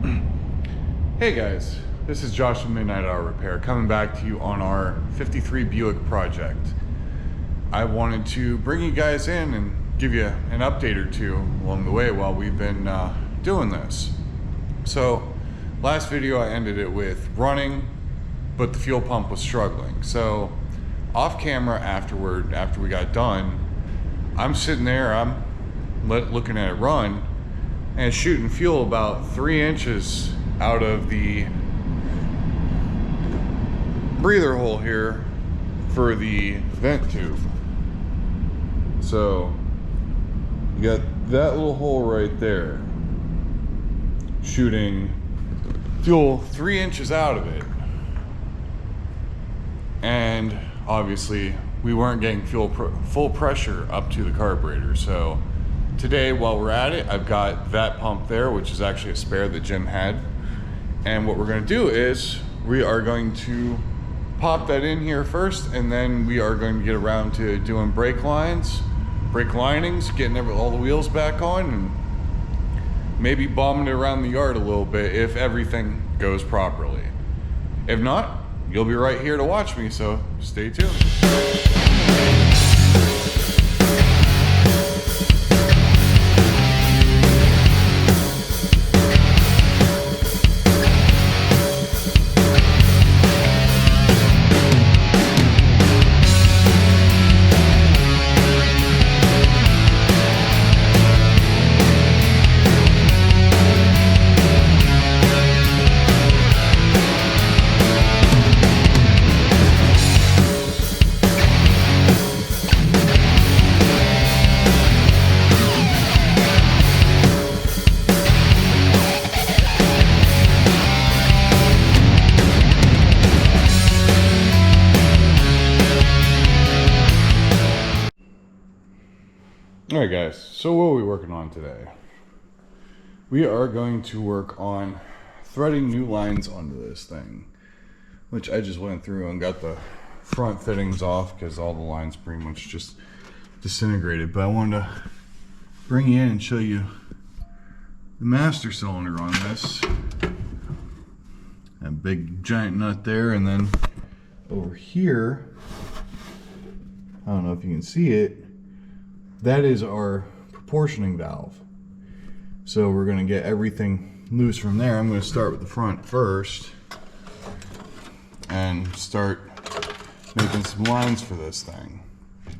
Hey guys, this is Josh from Midnight Hour Repair coming back to you on our 53 Buick project. I wanted to bring you guys in and give you an update or two along the way while we've been doing this. So last video I ended it with running, but the fuel pump was struggling. So off camera afterward, after we got done, I'm sitting there, I'm looking at it run, and it's shooting fuel about 3 inches out of the breather hole here for the vent tube. So you got that little hole right there shooting fuel 3 inches out of it, and obviously we weren't getting full pressure up to the carburetor. So today, while we're at it, I've got that pump there, which is actually a spare that Jim had. And what we're going to do is we are going to pop that in here first, and then we are going to get around to doing brake linings, getting all the wheels back on, and maybe bombing it around the yard a little bit if everything goes properly. If not, you'll be right here to watch me, so stay tuned. Alright guys, so what are we working on today? We are going to work on threading new lines onto this thing, which I just went through and got the front fittings off because all the lines pretty much just disintegrated. But I wanted to bring you in and show you the master cylinder on this. That big giant nut there, and then over here, I don't know if you can see it, that is our proportioning valve. So we're going to get everything loose from there. I'm going to start with the front first and start making some lines for this thing.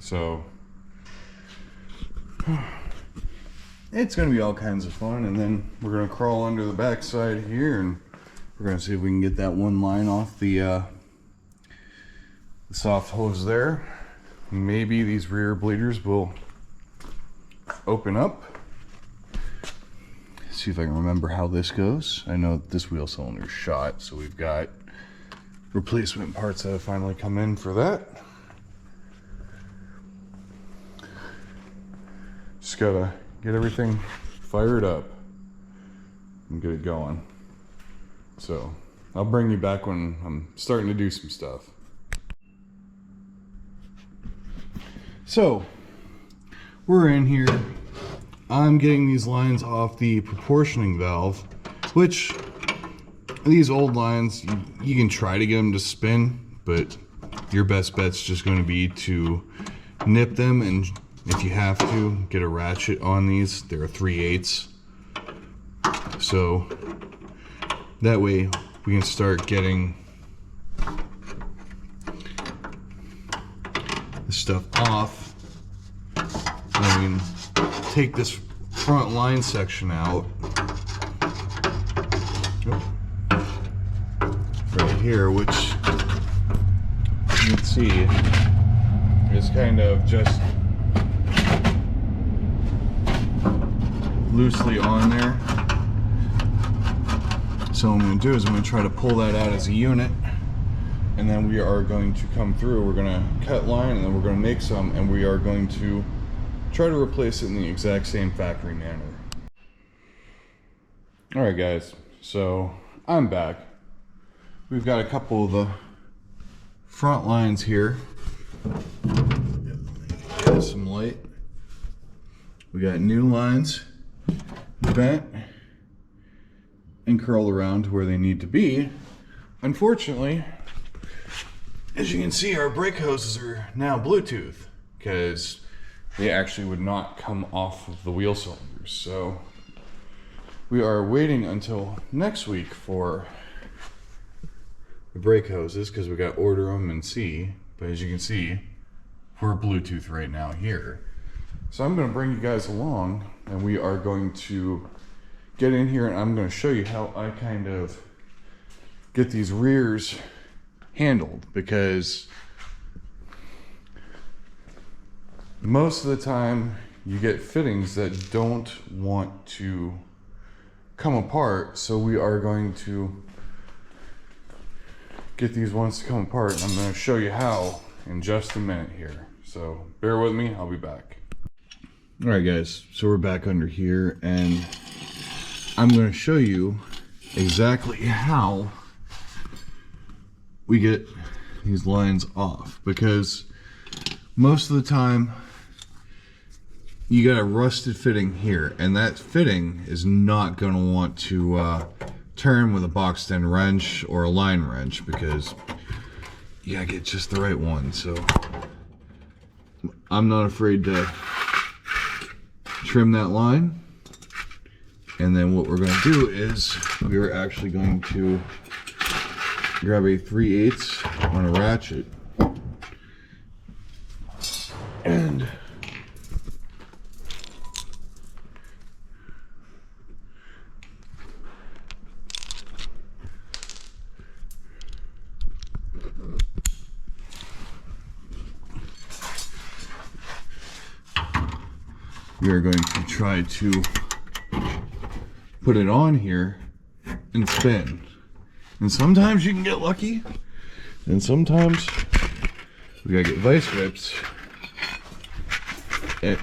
So it's going to be all kinds of fun, and then we're going to crawl under the back side here and we're going to see if we can get that one line off the soft hose there. Maybe these rear bleeders will open up. See if I can remember how this goes. I know this wheel cylinder is shot, so we've got replacement parts that have finally come in for that. Just gotta get everything fired up and get it going. So I'll bring you back when I'm starting to do some stuff. So we're in here. I'm getting these lines off the proportioning valve, which these old lines, you can try to get them to spin, but your best bet's just going to be to nip them, and if you have to, get a ratchet on these. They're 3/8, so that way we can start getting the stuff off. I mean, take this front line section out right here, which you can see is kind of just loosely on there. So what I'm going to do is I'm going to try to pull that out as a unit, and then we are going to come through, we're going to cut line, and then we're going to make some, and we are going to try to replace it in the exact same factory manner. Alright guys, so I'm back. We've got a couple of the front lines here. Get some light. We got new lines bent, and curled around to where they need to be. Unfortunately, as you can see, our brake hoses are now Bluetooth because they actually would not come off of the wheel cylinders. So we are waiting until next week for the brake hoses because we got to order them and see. But as you can see, we're Bluetooth right now here. So I'm going to bring you guys along and we are going to get in here and I'm going to show you how I kind of get these rears handled, because most of the time you get fittings that don't want to come apart. So we are going to get these ones to come apart, and I'm going to show you how in just a minute here. So bear with me, I'll be back. All right guys, so we're back under here and I'm going to show you exactly how we get these lines off, because most of the time you got a rusted fitting here and that fitting is not going to want to turn with a boxed in wrench or a line wrench, because you gotta get just the right one. So I'm not afraid to trim that line, and then what we're going to do is we are actually going to grab a 3/8 on a ratchet and we are going to try to put it on here and spin. And sometimes you can get lucky, and sometimes we gotta get vice grips. And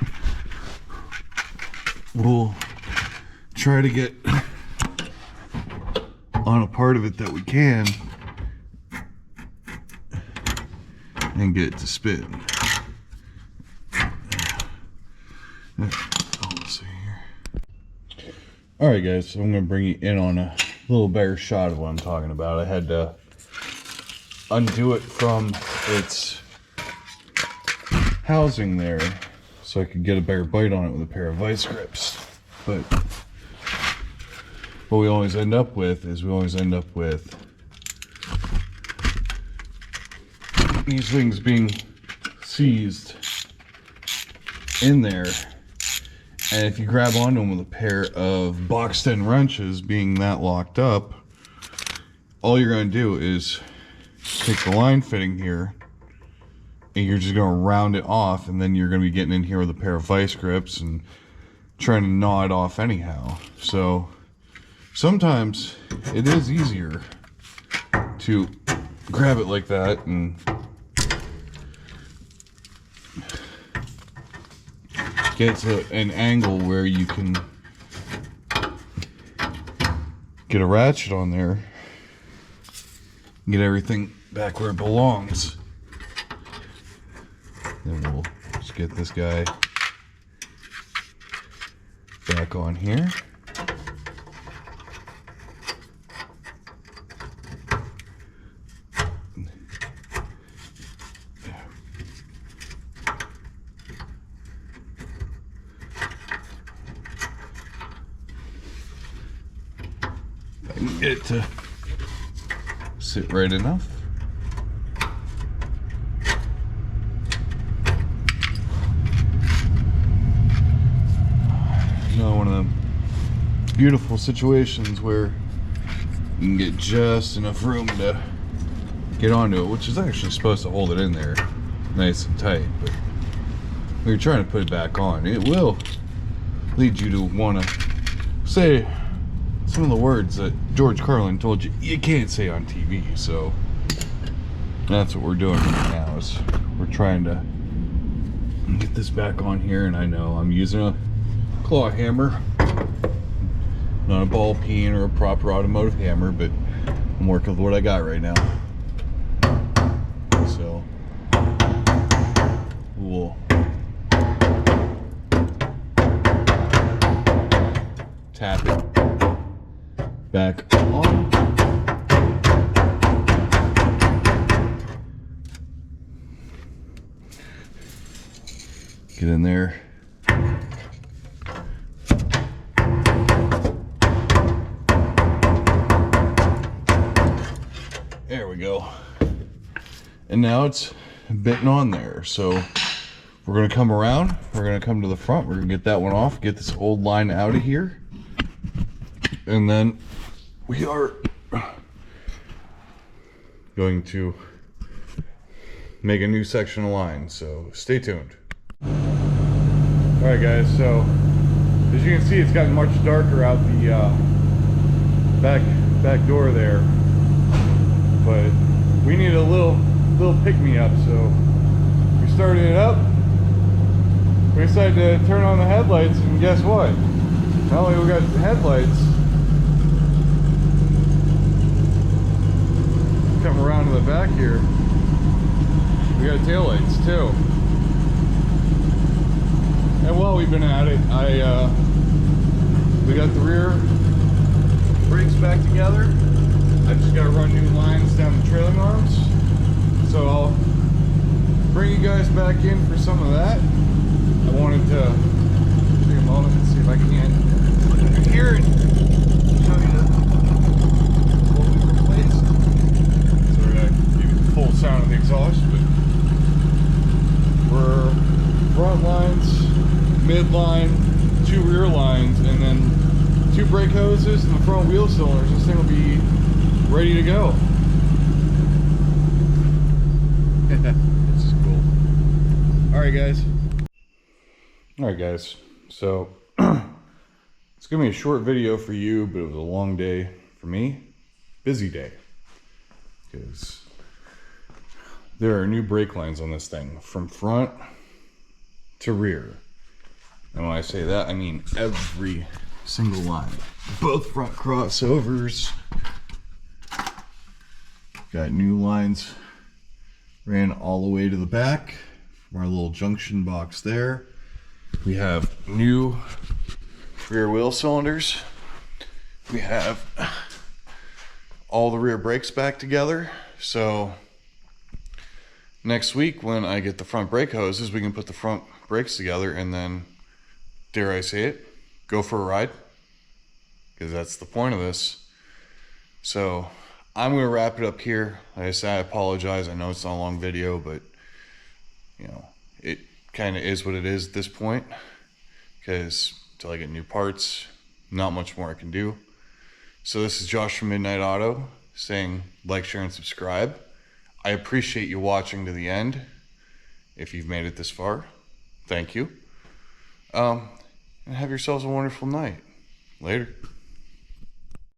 we'll try to get on a part of it that we can and get it to spin. Alright guys, so I'm going to bring you in on a little better shot of what I'm talking about. I had to undo it from its housing there so I could get a better bite on it with a pair of vice grips. But what we always end up with is these things being seized in there. And if you grab onto them with a pair of boxed in wrenches being that locked up, all you're going to do is take the line fitting here and you're just going to round it off, and then you're going to be getting in here with a pair of vice grips and trying to gnaw it off anyhow. So sometimes it is easier to grab it like that and get to an angle where you can get a ratchet on there, get everything back where it belongs. Then we'll just get this guy back on here. I can get it to sit right enough. Another one of them beautiful situations where you can get just enough room to get onto it, which is actually supposed to hold it in there nice and tight. But when you're trying to put it back on, it will lead you to want to say some of the words that George Carlin told you you can't say on TV. So that's what we're doing right now, is we're trying to get this back on here. And I know I'm using a claw hammer, not a ball peen or a proper automotive hammer, but I'm working with what I got right now. So we'll tap it back on. Get in there. There we go. And now it's bitten on there. So we're gonna come around, we're gonna come to the front, we're gonna get that one off, get this old line out of here. And then we are going to make a new section of line, so stay tuned. Alright guys, so as you can see, it's gotten much darker out the back door there. But we need a little pick-me-up, so we started it up. We decided to turn on the headlights, and guess what? Not only we got the headlights, come around to the back here, we got taillights too. And while we've been at it, we got the rear brakes back together. I just got to run new lines down the trailing arms. So I'll bring you guys back in for some of that. I wanted to take a moment and see if I can't hear it. Show you what we replaced. So we're going to give you the full sound of the exhaust, but we're front lines, midline, 2 rear lines, and then 2 brake hoses and the front wheel cylinders. This thing will be ready to go. This is cool. Alright guys, so it's gonna be a short video for you, but it was a long day for me. Busy day, because there are new brake lines on this thing from front to rear. And when I say that, I mean every single line. Both front crossovers. Got new lines ran all the way to the back from our little junction box there. We have new rear wheel cylinders. We have all the rear brakes back together. So next week when I get the front brake hoses, we can put the front brakes together and then, dare I say it, go for a ride, because that's the point of this. So I'm going to wrap it up here. Like I said, I apologize. I know it's not a long video, but you know, it kind of is what it is at this point, because until I get new parts, not much more I can do. So this is Josh from Midnight Auto saying like, share, and subscribe. I appreciate you watching to the end. If you've made it this far, thank you. And have yourselves a wonderful night. Later.